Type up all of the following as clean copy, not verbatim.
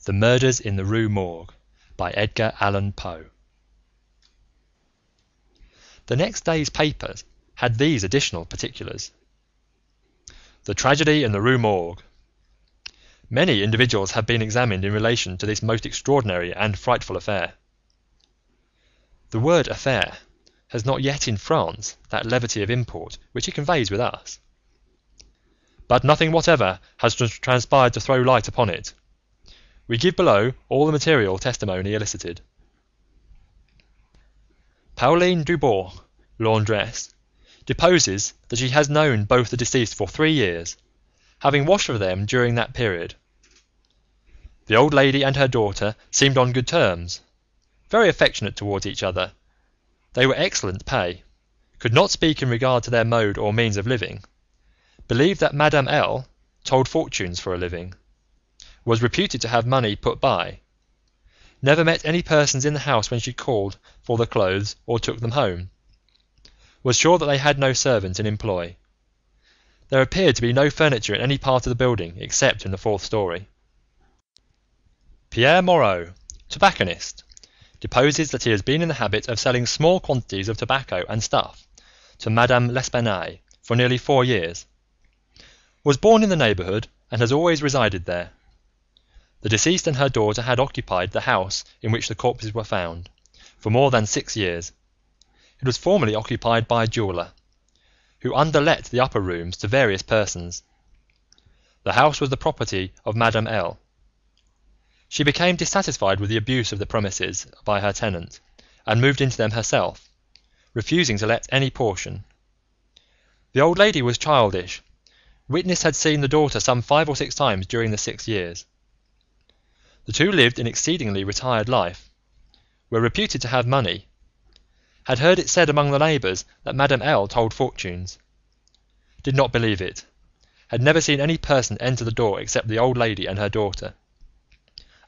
The Murders in the Rue Morgue by Edgar Allan Poe. The next day's papers had these additional particulars. The tragedy in the Rue Morgue. Many individuals have been examined in relation to this most extraordinary and frightful affair. The word affair has not yet in France that levity of import which it conveys with us. But nothing whatever has transpired to throw light upon it. We give below all the material testimony elicited. Pauline Dubourg, laundress, deposes that she has known both the deceased for 3 years, having washed for them during that period. The old lady and her daughter seemed on good terms, very affectionate towards each other. They were excellent pay, could not speak in regard to their mode or means of living, believed that Madame L told fortunes for a living, was reputed to have money put by, never met any persons in the house when she called for the clothes or took them home, was sure that they had no servant in employ. There appeared to be no furniture in any part of the building except in the 4th story. Pierre Moreau, tobacconist, deposes that he has been in the habit of selling small quantities of tobacco and stuff to Madame L'Espanaye for nearly 4 years. Was born in the neighbourhood and has always resided there. The deceased and her daughter had occupied the house in which the corpses were found for more than 6 years. It was formerly occupied by a jeweller, who underlet the upper rooms to various persons. The house was the property of Madame L. She became dissatisfied with the abuse of the premises by her tenant, and moved into them herself, refusing to let any portion. The old lady was childish. Witness had seen the daughter some 5 or 6 times during the 6 years. The two lived an exceedingly retired life, were reputed to have money, had heard it said among the neighbours that Madame L told fortunes, did not believe it, had never seen any person enter the door except the old lady and her daughter,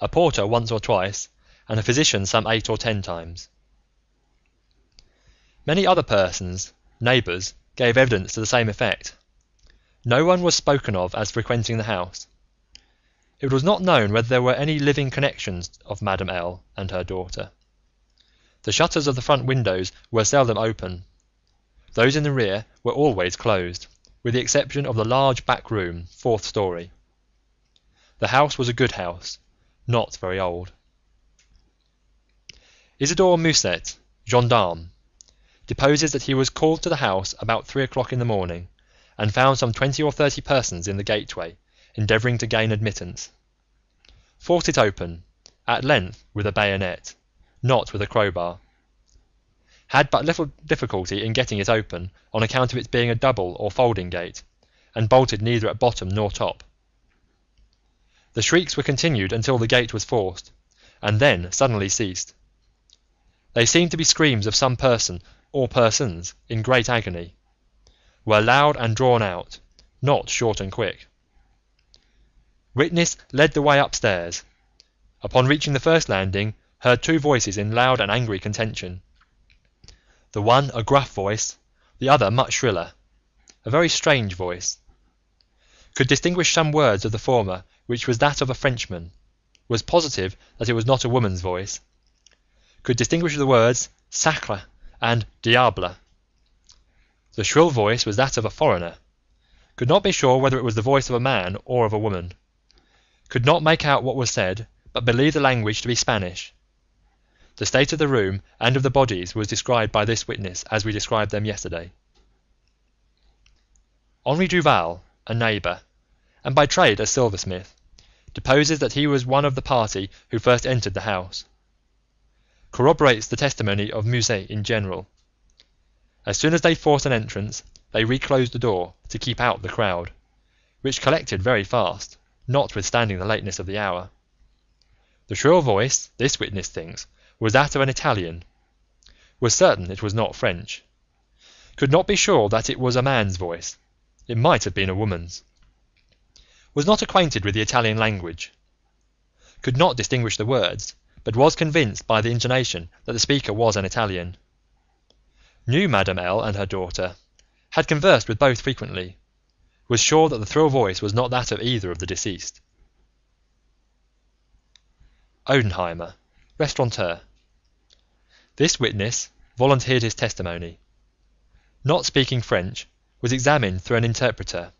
a porter once or twice, and a physician some 8 or 10 times. Many other persons, neighbours, gave evidence to the same effect. No one was spoken of as frequenting the house. It was not known whether there were any living connections of Madame L and her daughter. The shutters of the front windows were seldom open. Those in the rear were always closed, with the exception of the large back room, 4th story. The house was a good house, not very old. Isidore Musset, gendarme, deposes that he was called to the house about 3 o'clock in the morning, and found some 20 or 30 persons in the gateway, endeavouring to gain admittance. Forced it open, at length with a bayonet, not with a crowbar. Had but little difficulty in getting it open on account of its being a double or folding gate, and bolted neither at bottom nor top. The shrieks were continued until the gate was forced, and then suddenly ceased. They seemed to be screams of some person or persons in great agony, were loud and drawn out, not short and quick. Witness led the way upstairs. Upon reaching the first landing, heard 2 voices in loud and angry contention. The one a gruff voice, the other much shriller, a very strange voice. Could distinguish some words of the former, which was that of a Frenchman, was positive that it was not a woman's voice. Could distinguish the words sacre and diable. The shrill voice was that of a foreigner. Could not be sure whether it was the voice of a man or of a woman. Could not make out what was said, but believed the language to be Spanish. The state of the room and of the bodies was described by this witness as we described them yesterday. Henri Duval, a neighbour, and by trade a silversmith, deposes that he was one of the party who first entered the house. Corroborates the testimony of Musset in general. As soon as they forced an entrance, they reclosed the door to keep out the crowd, which collected very fast, notwithstanding the lateness of the hour. The shrill voice, this witness thinks, was that of an Italian, was certain it was not French, could not be sure that it was a man's voice, it might have been a woman's, was not acquainted with the Italian language, could not distinguish the words, but was convinced by the intonation that the speaker was an Italian, knew Madame L and her daughter, had conversed with both frequently, was sure that the shrill voice was not that of either of the deceased. Odenheimer, restaurateur. This witness volunteered his testimony. Not speaking French, was examined through an interpreter.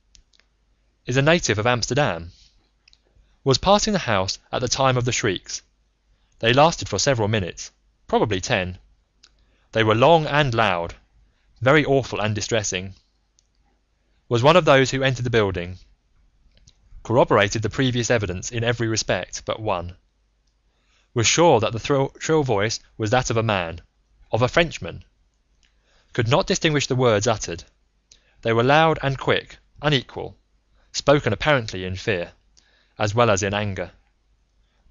Is a native of Amsterdam. Was passing the house at the time of the shrieks. They lasted for several minutes, probably 10. They were long and loud, very awful and distressing. Was one of those who entered the building. Corroborated the previous evidence in every respect but one. Was sure that the shrill voice was that of a man, of a Frenchman. Could not distinguish the words uttered. They were loud and quick, unequal, spoken apparently in fear, as well as in anger.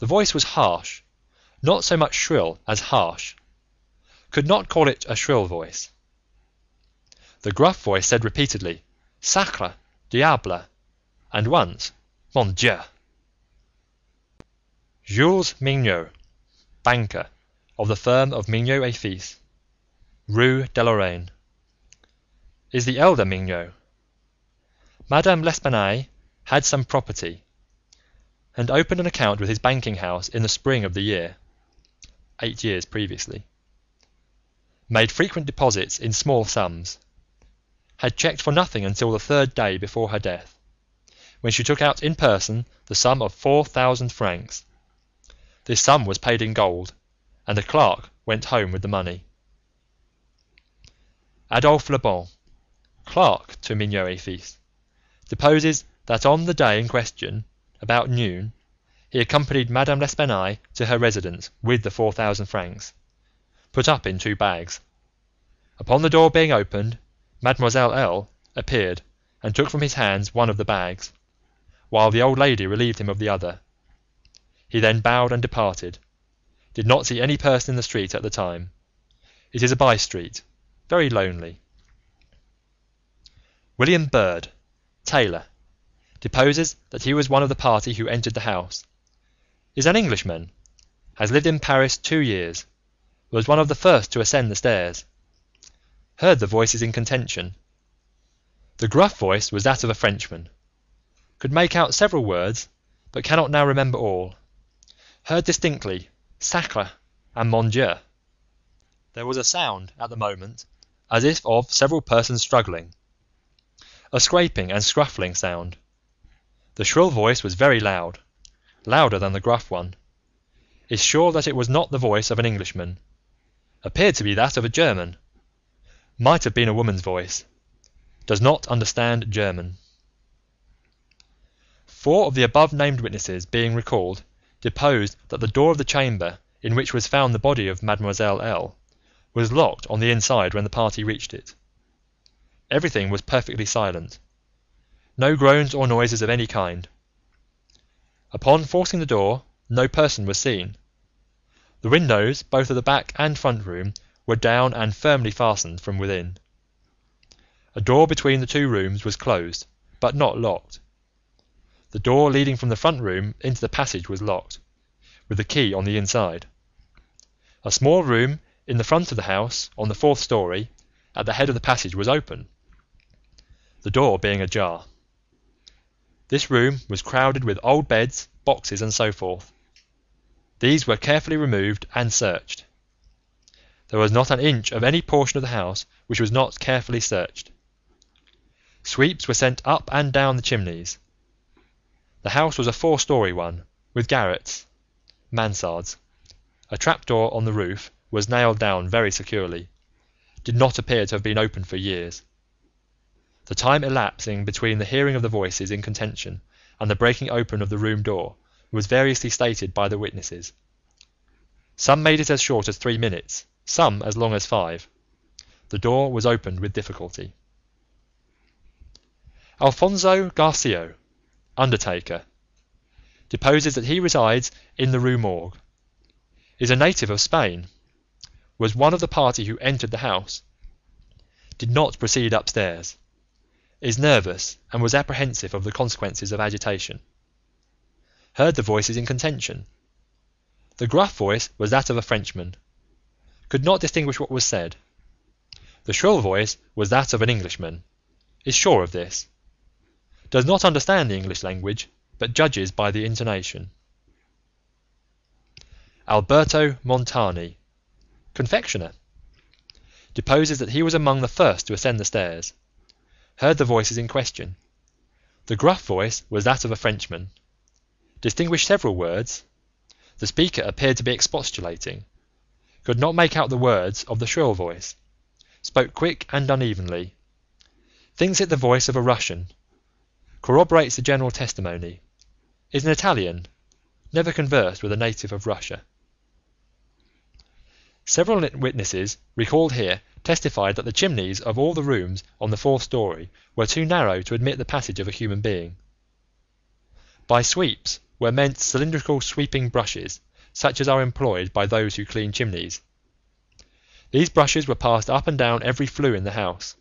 The voice was harsh, not so much shrill as harsh. Could not call it a shrill voice. The gruff voice said repeatedly, Sacre, diable, and once, Mon Dieu. Jules Mignot, banker, of the firm of Mignot et Fils, Rue de Lorraine. Is the elder Mignot. Madame L'Espanaye had some property, and opened an account with his banking house in the spring of the year, 8 years previously. Made frequent deposits in small sums. Had checked for nothing until the 3rd day before her death, when she took out in person the sum of 4,000 francs. This sum was paid in gold, and a clerk went home with the money. Adolphe Lebon, clerk to Mignot et Fils, deposes that on the day in question, about noon, he accompanied Madame L'Espanaye to her residence with the 4,000 francs, put up in 2 bags. Upon the door being opened, Mademoiselle L. appeared and took from his hands one of the bags, while the old lady relieved him of the other. He then bowed and departed. Did not see any person in the street at the time. It is a by-street, very lonely. William Bird, tailor, deposes that he was one of the party who entered the house. Is an Englishman. Has lived in Paris 2 years. Was one of the first to ascend the stairs. Heard the voices in contention. The gruff voice was that of a Frenchman. Could make out several words, but cannot now remember all. Heard distinctly, Sacre and Mon Dieu. There was a sound at the moment as if of several persons struggling. A scraping and scruffling sound. The shrill voice was very loud, louder than the gruff one. Is sure that it was not the voice of an Englishman. Appeared to be that of a German. Might have been a woman's voice. Does not understand German. 4 of the above-named witnesses being recalled, deposed that the door of the chamber in which was found the body of Mademoiselle L. was locked on the inside when the party reached it. Everything was perfectly silent. No groans or noises of any kind. Upon forcing the door, no person was seen. The windows, both of the back and front room, were down and firmly fastened from within. A door between the 2 rooms was closed, but not locked. The door leading from the front room into the passage was locked, with the key on the inside. A small room in the front of the house, on the 4th story, at the head of the passage was open, the door being ajar. This room was crowded with old beds, boxes, and so forth. These were carefully removed and searched. There was not an inch of any portion of the house which was not carefully searched. Sweeps were sent up and down the chimneys. The house was a 4-story one, with garrets, mansards. A trapdoor on the roof was nailed down very securely. Did not appear to have been opened for years. The time elapsing between the hearing of the voices in contention and the breaking open of the room door was variously stated by the witnesses. Some made it as short as 3 minutes, some as long as 5. The door was opened with difficulty. Alfonso Garcio, undertaker, deposes that he resides in the Rue Morgue. Is a native of Spain. Was one of the party who entered the house. Did not proceed upstairs. Is nervous and was apprehensive of the consequences of agitation. Heard the voices in contention. The gruff voice was that of a Frenchman. Could not distinguish what was said. The shrill voice was that of an Englishman. Is sure of this. Does not understand the English language, but judges by the intonation. Alberto Montani, confectioner, deposes that he was among the first to ascend the stairs, heard the voices in question. The gruff voice was that of a Frenchman, distinguished several words. The speaker appeared to be expostulating, could not make out the words of the shrill voice, spoke quick and unevenly, thinks it the voice of a Russian, corroborates the general testimony, is an Italian, never conversed with a native of Russia. Several witnesses recalled here testified that the chimneys of all the rooms on the fourth story were too narrow to admit the passage of a human being. By sweeps were meant cylindrical sweeping brushes, such as are employed by those who clean chimneys. These brushes were passed up and down every flue in the house.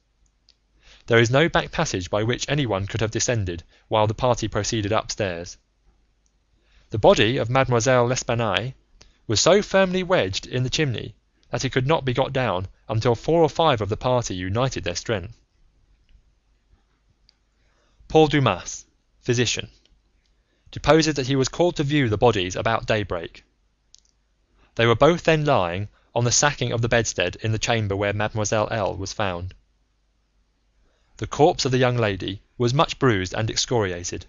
There is no back passage by which anyone could have descended while the party proceeded upstairs. The body of Mademoiselle L'Espanaye was so firmly wedged in the chimney that it could not be got down until 4 or 5 of the party united their strength. Paul Dumas, physician, deposes that he was called to view the bodies about daybreak. They were both then lying on the sacking of the bedstead in the chamber where Mademoiselle L. was found. The corpse of the young lady was much bruised and excoriated.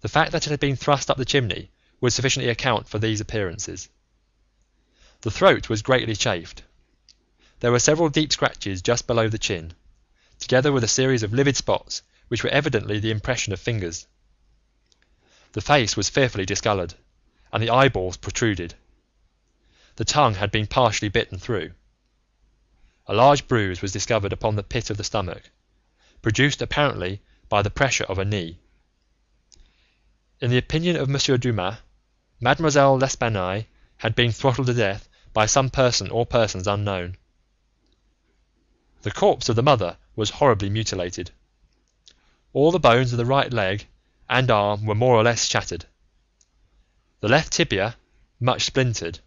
The fact that it had been thrust up the chimney would sufficiently account for these appearances. The throat was greatly chafed. There were several deep scratches just below the chin, together with a series of livid spots which were evidently the impression of fingers. The face was fearfully discoloured, and the eyeballs protruded. The tongue had been partially bitten through. A large bruise was discovered upon the pit of the stomach, produced apparently by the pressure of a knee. In the opinion of M. Dumas, Mademoiselle L'Espanaye had been throttled to death by some person or persons unknown. The corpse of the mother was horribly mutilated. All the bones of the right leg and arm were more or less shattered, the left tibia much splintered,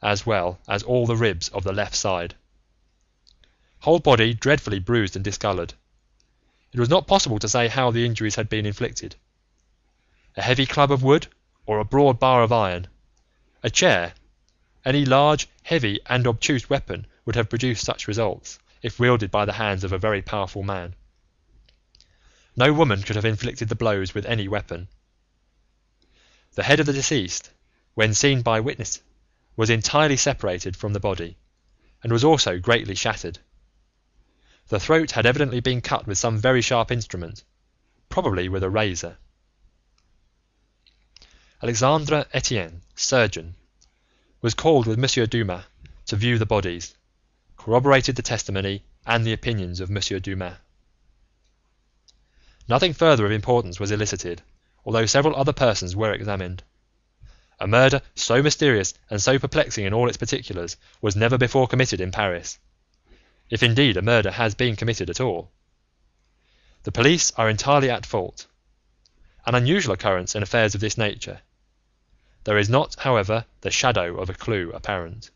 as well as all the ribs of the left side. Whole body dreadfully bruised and discoloured. It was not possible to say how the injuries had been inflicted. A heavy club of wood or a broad bar of iron, a chair, any large, heavy and obtuse weapon would have produced such results if wielded by the hands of a very powerful man. No woman could have inflicted the blows with any weapon. The head of the deceased, when seen by witness, was entirely separated from the body, and was also greatly shattered. The throat had evidently been cut with some very sharp instrument, probably with a razor. Alexandre Etienne, surgeon, was called with M. Dumas to view the bodies, corroborated the testimony and the opinions of M. Dumas. Nothing further of importance was elicited, although several other persons were examined. A murder so mysterious and so perplexing in all its particulars was never before committed in Paris, if indeed a murder has been committed at all. The police are entirely at fault, an unusual occurrence in affairs of this nature. There is not, however, the shadow of a clue apparent.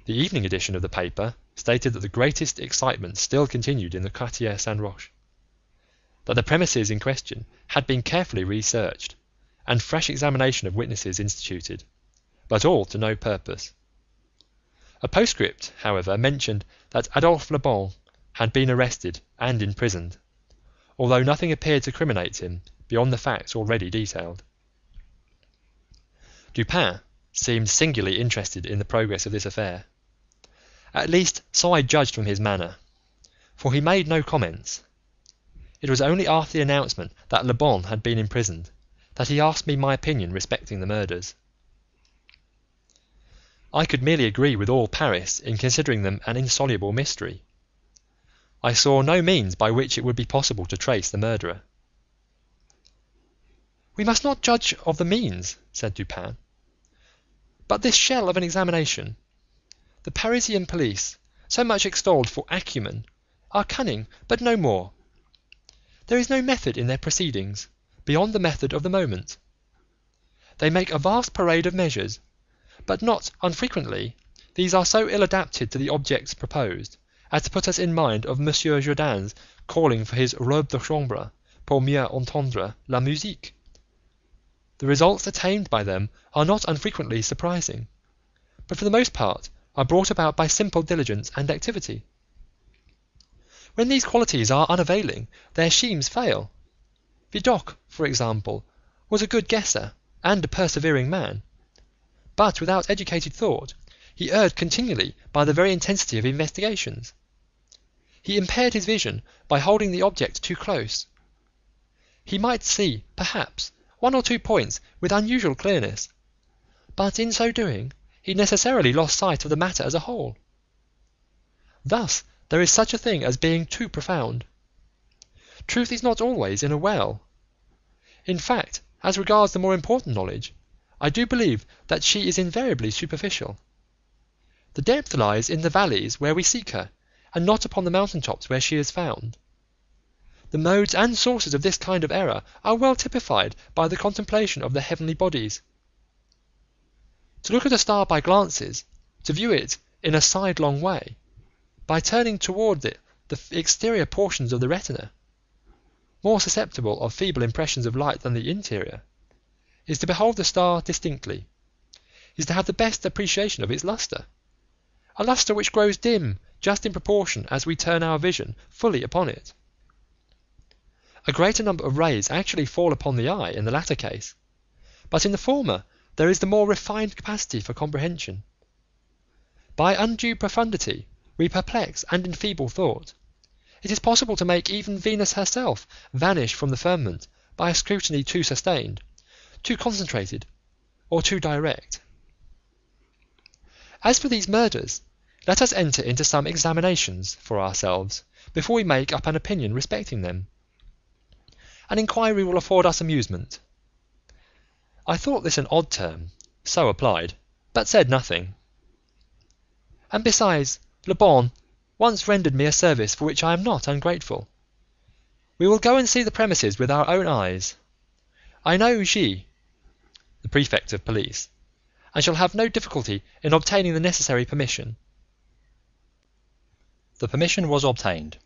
The evening edition of the paper stated that the greatest excitement still continued in the Quartier Saint Roch, that the premises in question had been carefully researched, and fresh examination of witnesses instituted, but all to no purpose. A postscript, however, mentioned that Adolphe Le Bon had been arrested and imprisoned, although nothing appeared to criminate him beyond the facts already detailed. Dupin seemed singularly interested in the progress of this affair. At least, so I judged from his manner, for he made no comments. It was only after the announcement that Le Bon had been imprisoned that he asked me my opinion respecting the murders. I could merely agree with all Paris in considering them an insoluble mystery. I saw no means by which it would be possible to trace the murderer. "We must not judge of the means," said Dupin, "but this shell of an examination. The Parisian police, so much extolled for acumen, are cunning, but no more. There is no method in their proceedings, beyond the method of the moment. They make a vast parade of measures, but not unfrequently these are so ill adapted to the objects proposed, as to put us in mind of Monsieur Jourdain's calling for his robe de chambre pour mieux entendre la musique. The results attained by them are not unfrequently surprising, but for the most part are brought about by simple diligence and activity. When these qualities are unavailing, their schemes fail. Vidocq, for example, was a good guesser and a persevering man, but without educated thought he erred continually by the very intensity of investigations. He impaired his vision by holding the object too close. He might see, perhaps, 1 or 2 points with unusual clearness, but in so doing he necessarily lost sight of the matter as a whole. Thus there is such a thing as being too profound. Truth is not always in a well. In fact, as regards the more important knowledge, I do believe that she is invariably superficial. The depth lies in the valleys where we seek her, and not upon the mountain tops where she is found. The modes and sources of this kind of error are well typified by the contemplation of the heavenly bodies. To look at a star by glances, to view it in a sidelong way, by turning towards it the exterior portions of the retina, more susceptible of feeble impressions of light than the interior, is to behold the star distinctly, is to have the best appreciation of its lustre, a lustre which grows dim just in proportion as we turn our vision fully upon it. A greater number of rays actually fall upon the eye in the latter case, but in the former there is the more refined capacity for comprehension. By undue profundity we perplex and enfeeble thought. It is possible to make even Venus herself vanish from the firmament by a scrutiny too sustained, too concentrated, or too direct. As for these murders, let us enter into some examinations for ourselves before we make up an opinion respecting them. An inquiry will afford us amusement. I thought this an odd term, so applied, but said nothing. And besides, Le Bon once rendered me a service for which I am not ungrateful. We will go and see the premises with our own eyes. I know G, the prefect of police, and shall have no difficulty in obtaining the necessary permission. The permission was obtained,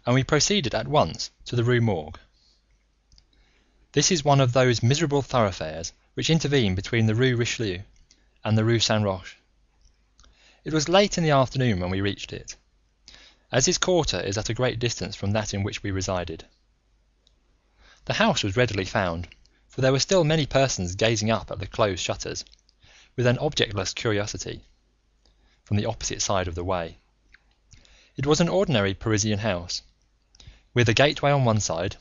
and we proceeded at once to the Rue Morgue. This is one of those miserable thoroughfares which intervene between the Rue Richelieu and the Rue Saint Roch. It was late in the afternoon when we reached it, as his quarter is at a great distance from that in which we resided. The house was readily found, for there were still many persons gazing up at the closed shutters, with an objectless curiosity, from the opposite side of the way. It was an ordinary Parisian house, with a gateway on one side,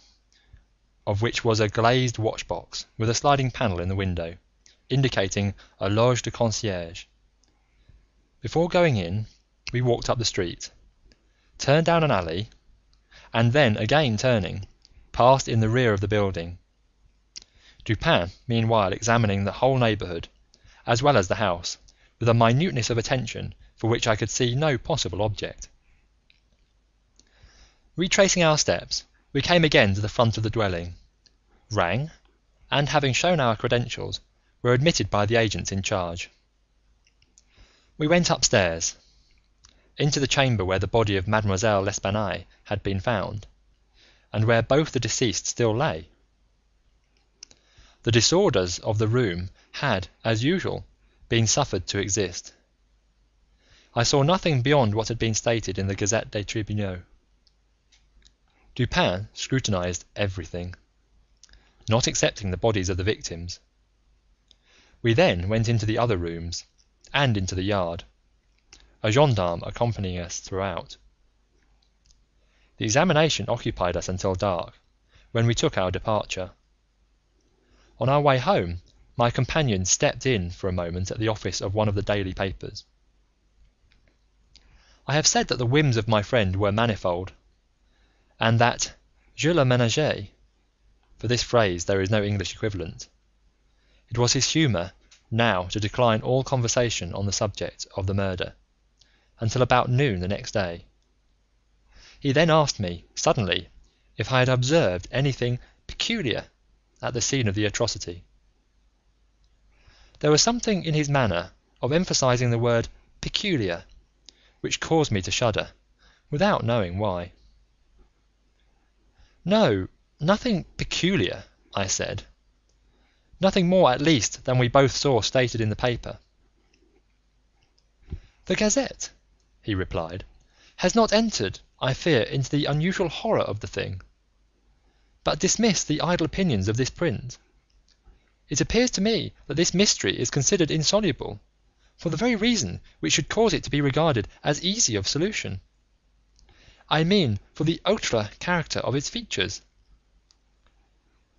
of which was a glazed watchbox with a sliding panel in the window, indicating a loge de concierge. Before going in, we walked up the street, turned down an alley, and then, again turning, passed in the rear of the building, Dupin meanwhile examining the whole neighbourhood, as well as the house, with a minuteness of attention for which I could see no possible object. Retracing our steps, we came again to the front of the dwelling, rang, and having shown our credentials, were admitted by the agents in charge. We went upstairs, into the chamber where the body of Mademoiselle L'Espanaye had been found, and where both the deceased still lay. The disorders of the room had, as usual, been suffered to exist. I saw nothing beyond what had been stated in the Gazette des Tribunaux. Dupin scrutinized everything, not excepting the bodies of the victims. We then went into the other rooms, and into the yard, a gendarme accompanying us throughout. The examination occupied us until dark, when we took our departure. On our way home, my companion stepped in for a moment at the office of one of the daily papers. I have said that the whims of my friend were manifold, and that je le ménageais, for this phrase there is no English equivalent. It was his humour now to decline all conversation on the subject of the murder, until about noon the next day. He then asked me, suddenly, if I had observed anything peculiar at the scene of the atrocity. There was something in his manner of emphasizing the word peculiar, which caused me to shudder, without knowing why. "No, nothing peculiar," I said. nothing more at least than we both saw stated in the paper." "The Gazette," he replied, "has not entered, I fear, into the unusual horror of the thing, but dismissed the idle opinions of this print. It appears to me that this mystery is considered insoluble, for the very reason which should cause it to be regarded as easy of solution. I mean for the outre character of its features.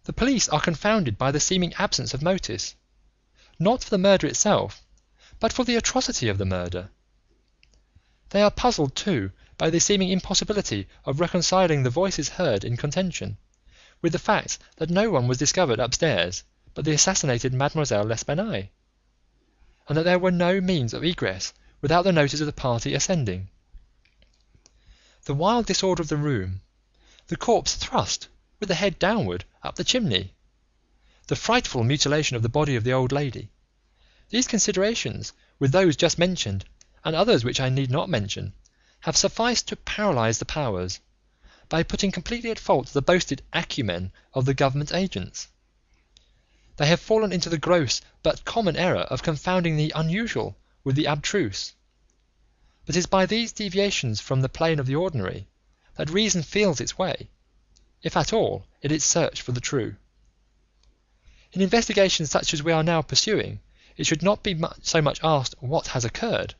The police are confounded by the seeming absence of motive, not for the murder itself, but for the atrocity of the murder. They are puzzled, too, by the seeming impossibility of reconciling the voices heard in contention, with the fact that no one was discovered upstairs but the assassinated Mademoiselle L'Espanaye, and that there were no means of egress without the notice of the party ascending. The wild disorder of the room, the corpse thrust, with the head downward, up the chimney, the frightful mutilation of the body of the old lady, these considerations, with those just mentioned, and others which I need not mention, have sufficed to paralyse the powers, by putting completely at fault the boasted acumen of the government agents. They have fallen into the gross but common error of confounding the unusual with the abstruse. But it is by these deviations from the plane of the ordinary that reason feels its way, if at all, in its search for the true. In investigations such as we are now pursuing, it should not be so much asked what has occurred,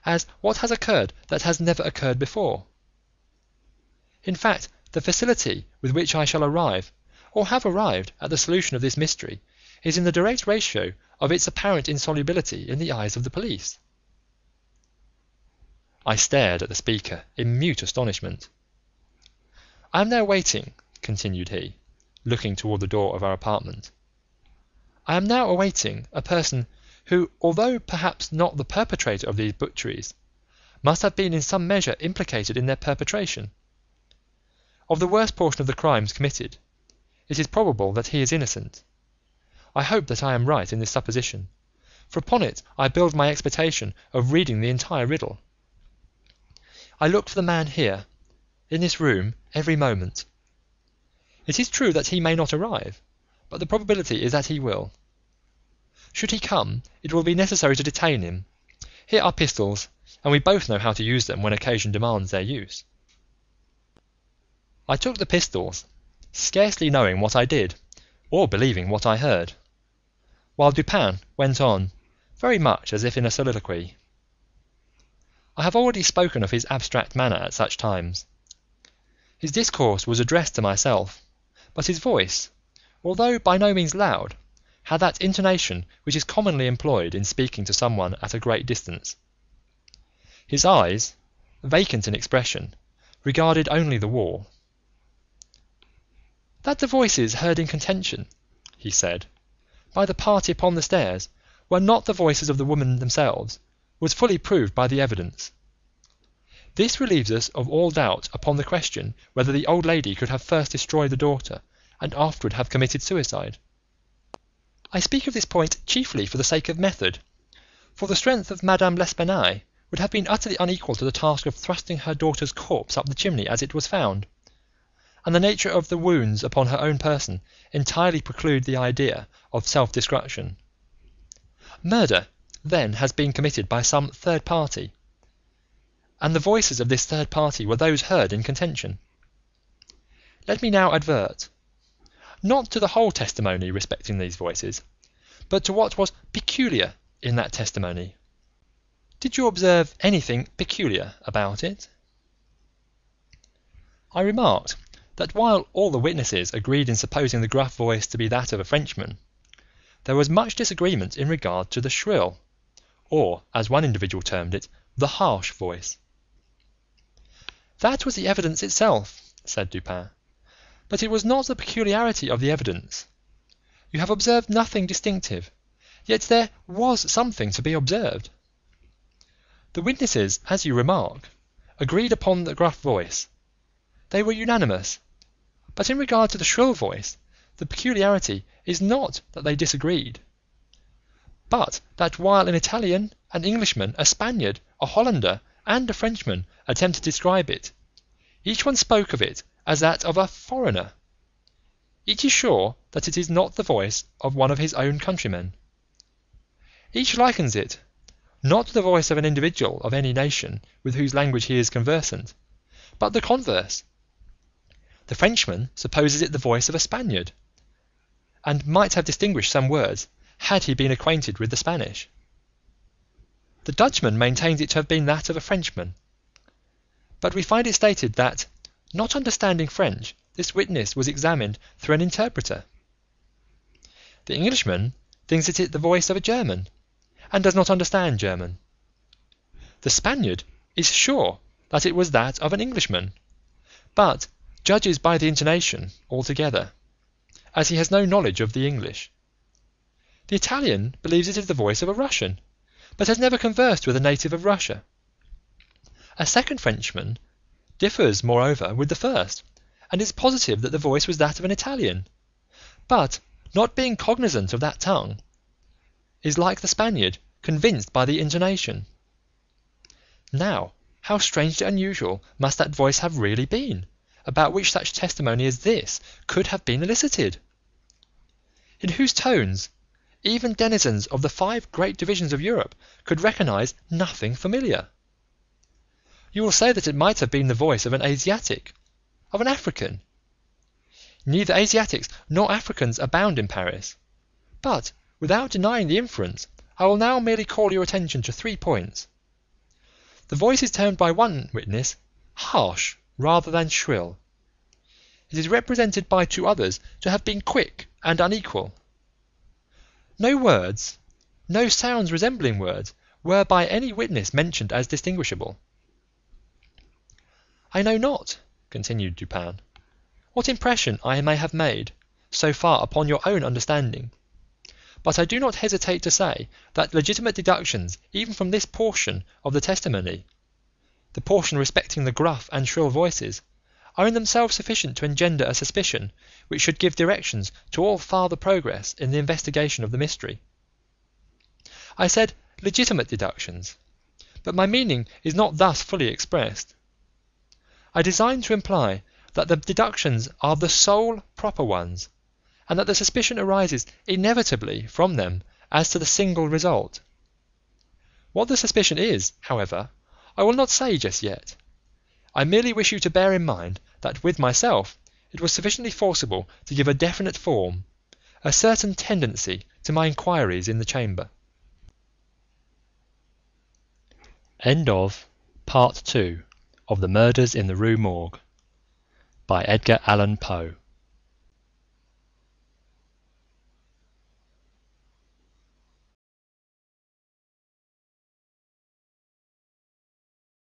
as what has occurred that has never occurred before. In fact, the facility with which I shall arrive, or have arrived, at the solution of this mystery is in the direct ratio of its apparent insolubility in the eyes of the police." I stared at the speaker in mute astonishment. "I am now waiting," continued he, looking toward the door of our apartment, "I am now awaiting a person who, although perhaps not the perpetrator of these butcheries, must have been in some measure implicated in their perpetration. Of the worst portion of the crimes committed, it is probable that he is innocent. I hope that I am right in this supposition, for upon it I build my expectation of reading the entire riddle. I look for the man here, in this room, every moment. It is true that he may not arrive, but the probability is that he will. Should he come, it will be necessary to detain him. Here are pistols, and we both know how to use them when occasion demands their use." I took the pistols, scarcely knowing what I did, or believing what I heard, while Dupin went on, very much as if in a soliloquy. I have already spoken of his abstract manner at such times. His discourse was addressed to myself, but his voice, although by no means loud, had that intonation which is commonly employed in speaking to someone at a great distance. His eyes, vacant in expression, regarded only the wall. "That the voices heard in contention," he said, "by the party upon the stairs were not the voices of the women themselves was fully proved by the evidence. This relieves us of all doubt upon the question whether the old lady could have first destroyed the daughter and afterward have committed suicide. I speak of this point chiefly for the sake of method, for the strength of Madame L'Espanaye would have been utterly unequal to the task of thrusting her daughter's corpse up the chimney as it was found, and the nature of the wounds upon her own person entirely preclude the idea of self-destruction. Murder, then, has been committed by some third party, and the voices of this third party were those heard in contention. Let me now advert, not to the whole testimony respecting these voices, but to what was peculiar in that testimony. Did you observe anything peculiar about it?" I remarked that while all the witnesses agreed in supposing the gruff voice to be that of a Frenchman, there was much disagreement in regard to the shrill, or, as one individual termed it, the harsh voice. "That was the evidence itself," said Dupin, "but it was not the peculiarity of the evidence. You have observed nothing distinctive, yet there was something to be observed. The witnesses, as you remark, agreed upon the gruff voice. They were unanimous, but in regard to the shrill voice, the peculiarity is not that they disagreed, but that while an Italian, an Englishman, a Spaniard, a Hollander, and a Frenchman attempted to describe it, each one spoke of it as that of a foreigner. each is sure that it is not the voice of one of his own countrymen. Each likens it, not to the voice of an individual of any nation with whose language he is conversant, but the converse. The Frenchman supposes it the voice of a Spaniard, and might have distinguished some words had he been acquainted with the Spanish. The Dutchman maintains it to have been that of a Frenchman, but we find it stated that, not understanding French, this witness was examined through an interpreter. The Englishman thinks it the voice of a German, and does not understand German. The Spaniard is sure that it was that of an Englishman, but judges by the intonation altogether, as he has no knowledge of the English. The Italian believes it is the voice of a Russian, but has never conversed with a native of Russia. A second Frenchman differs, moreover, with the first, and is positive that the voice was that of an Italian, but, not being cognizant of that tongue, is, like the Spaniard, convinced by the intonation. Now, how strangely unusual must that voice have really been, about which such testimony as this could have been elicited? In whose tones even denizens of the 5 great divisions of Europe could recognise nothing familiar. You will say that it might have been the voice of an Asiatic, of an African. Neither Asiatics nor Africans abound in Paris, but, without denying the inference, I will now merely call your attention to 3 points. The voice is termed by one witness harsh rather than shrill. It is represented by 2 others to have been quick and unequal. No words, no sounds resembling words, were by any witness mentioned as distinguishable. I know not, continued Dupin, what impression I may have made, so far, upon your own understanding, but I do not hesitate to say that legitimate deductions even from this portion of the testimony, the portion respecting the gruff and shrill voices, are in themselves sufficient to engender a suspicion which should give directions to all farther progress in the investigation of the mystery. I said legitimate deductions, but my meaning is not thus fully expressed. I design to imply that the deductions are the sole proper ones, and that the suspicion arises inevitably from them as to the single result. What the suspicion is, however, I will not say just yet. I merely wish you to bear in mind that with myself it was sufficiently forcible to give a definite form, a certain tendency to my inquiries in the chamber. End of Part 2 of The Murders in the Rue Morgue by Edgar Allan Poe.